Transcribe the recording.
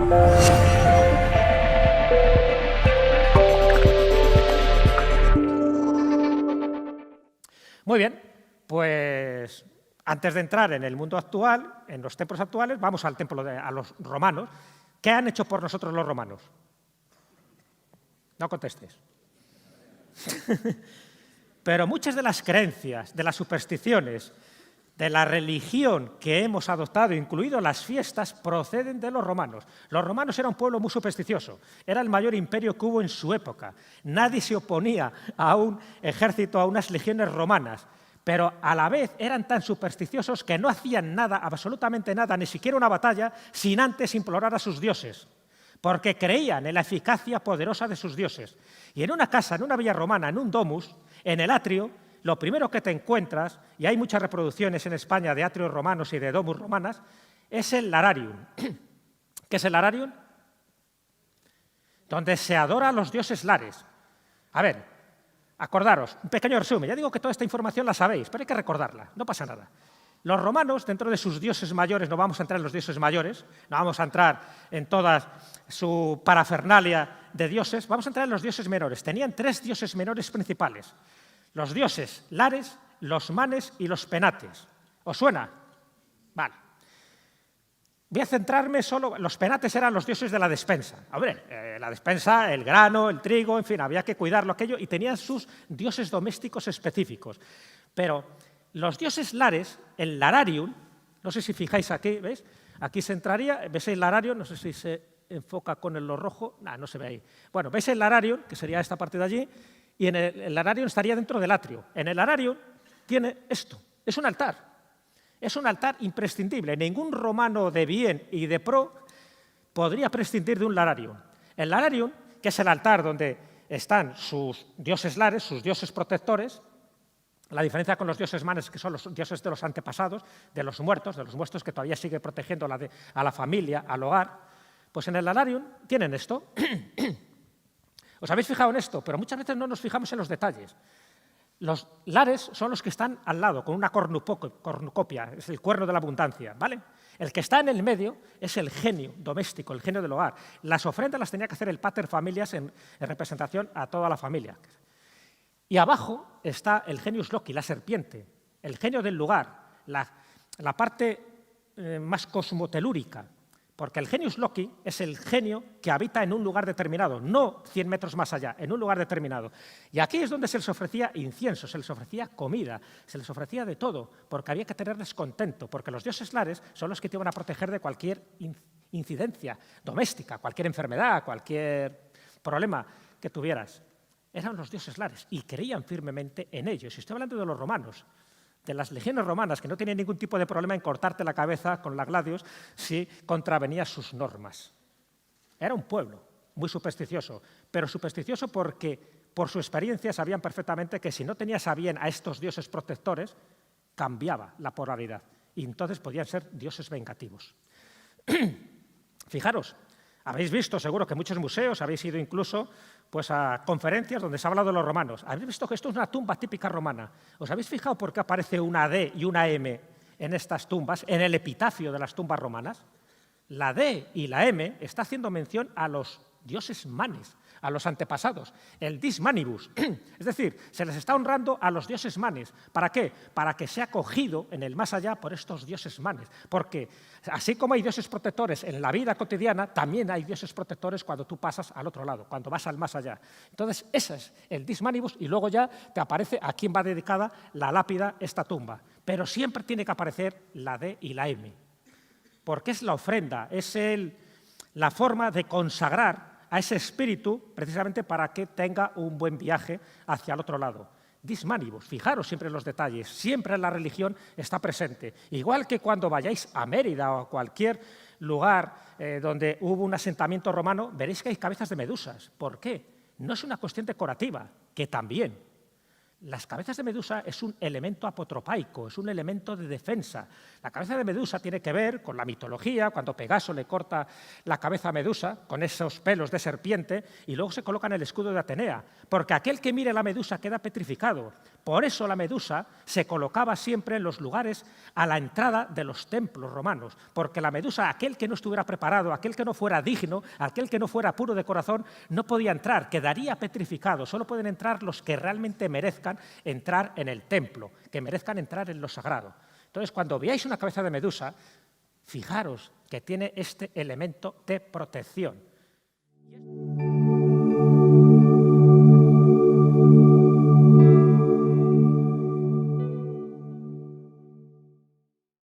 Muy bien, pues antes de entrar en el mundo actual, en los templos actuales, vamos al templo a los romanos. ¿Qué han hecho por nosotros los romanos? No contestes. Pero muchas de las creencias, de las supersticiones, de la religión que hemos adoptado, incluido las fiestas, proceden de los romanos. Los romanos eran un pueblo muy supersticioso, era el mayor imperio que hubo en su época. Nadie se oponía a un ejército, a unas legiones romanas, pero a la vez eran tan supersticiosos que no hacían nada, absolutamente nada, ni siquiera una batalla, sin antes implorar a sus dioses, porque creían en la eficacia poderosa de sus dioses. Y en una casa, en una villa romana, en un domus, en el atrio, lo primero que te encuentras, y hay muchas reproducciones en España de atrios romanos y de domus romanas, es el lararium. ¿Qué es el lararium? Donde se adora a los dioses lares. A ver, acordaros, un pequeño resumen. Ya digo que toda esta información la sabéis, pero hay que recordarla, no pasa nada. Los romanos, dentro de sus dioses mayores, no vamos a entrar en los dioses mayores, no vamos a entrar en toda su parafernalia de dioses, vamos a entrar en los dioses menores. Tenían 3 dioses menores principales. Los dioses lares, los manes y los penates. ¿Os suena? Vale. Voy a centrarme solo... Los penates eran los dioses de la despensa. Hombre, la despensa, el grano, el trigo, en fin, había que cuidarlo aquello y tenían sus dioses domésticos específicos. Pero los dioses lares, el lararium, no sé si fijáis aquí, ¿veis? Aquí se entraría, ¿veis el lararium? No sé si se enfoca con lo rojo. No se ve ahí. Bueno, ¿veis el lararium? Que sería esta parte de allí. Y en el lararium estaría dentro del atrio. En el lararium tiene esto, es un altar. Es un altar imprescindible. Ningún romano de bien y de pro podría prescindir de un lararium. El lararium, que es el altar donde están sus dioses lares, sus dioses protectores, la diferencia con los dioses manes, que son los dioses de los antepasados, de los muertos que todavía sigue protegiendo a la familia, al hogar, pues en el lararium tienen esto. ¿Os habéis fijado en esto? Pero muchas veces no nos fijamos en los detalles. Los lares son los que están al lado, con una cornucopia, es el cuerno de la abundancia, ¿vale? El que está en el medio es el genio doméstico, el genio del hogar. Las ofrendas las tenía que hacer el pater familias en representación a toda la familia. Y abajo está el genius loci, la serpiente, el genio del lugar, la parte más cosmotelúrica. Porque el genius loci es el genio que habita en un lugar determinado, no 100 metros más allá, en un lugar determinado. Y aquí es donde se les ofrecía incienso, se les ofrecía comida, se les ofrecía de todo, porque había que tenerles contento, porque los dioses lares son los que te iban a proteger de cualquier incidencia doméstica, cualquier enfermedad, cualquier problema que tuvieras. Eran los dioses lares y creían firmemente en ellos. Y estoy hablando de los romanos, de las legiones romanas, que no tenían ningún tipo de problema en cortarte la cabeza con la gladius si contravenía sus normas. Era un pueblo muy supersticioso, pero supersticioso porque por su experiencia sabían perfectamente que si no tenías a bien a estos dioses protectores, cambiaba la polaridad y entonces podían ser dioses vengativos. Fijaros, habéis visto seguro que muchos museos, habéis ido incluso pues, a conferencias donde se ha hablado de los romanos. Habéis visto que esto es una tumba típica romana. ¿Os habéis fijado por qué aparece una D y una M en estas tumbas, en el epitafio de las tumbas romanas? La D y la M está haciendo mención a los dioses manes, a los antepasados, el dis manibus. Es decir, se les está honrando a los dioses manes. ¿Para qué? Para que sea acogido en el más allá por estos dioses manes. Porque así como hay dioses protectores en la vida cotidiana, también hay dioses protectores cuando tú pasas al otro lado, cuando vas al más allá. Entonces, ese es el dis manibus y luego ya te aparece a quién va dedicada la lápida, esta tumba. Pero siempre tiene que aparecer la D y la M. Porque es la ofrenda, es la forma de consagrar a ese espíritu precisamente para que tenga un buen viaje hacia el otro lado. Dis manibus, fijaros siempre en los detalles, siempre la religión está presente. Igual que cuando vayáis a Mérida o a cualquier lugar donde hubo un asentamiento romano, veréis que hay cabezas de medusas. ¿Por qué? No es una cuestión decorativa, que también. Las cabezas de medusa es un elemento apotropaico, es un elemento de defensa. La cabeza de medusa tiene que ver con la mitología, cuando Pegaso le corta la cabeza a Medusa con esos pelos de serpiente y luego se coloca en el escudo de Atenea, porque aquel que mire la medusa queda petrificado. Por eso la medusa se colocaba siempre en los lugares a la entrada de los templos romanos, porque la medusa, aquel que no estuviera preparado, aquel que no fuera digno, aquel que no fuera puro de corazón, no podía entrar, quedaría petrificado. Solo pueden entrar los que realmente merezcan entrar en el templo, que merezcan entrar en lo sagrado. Entonces, cuando veáis una cabeza de medusa, fijaros que tiene este elemento de protección.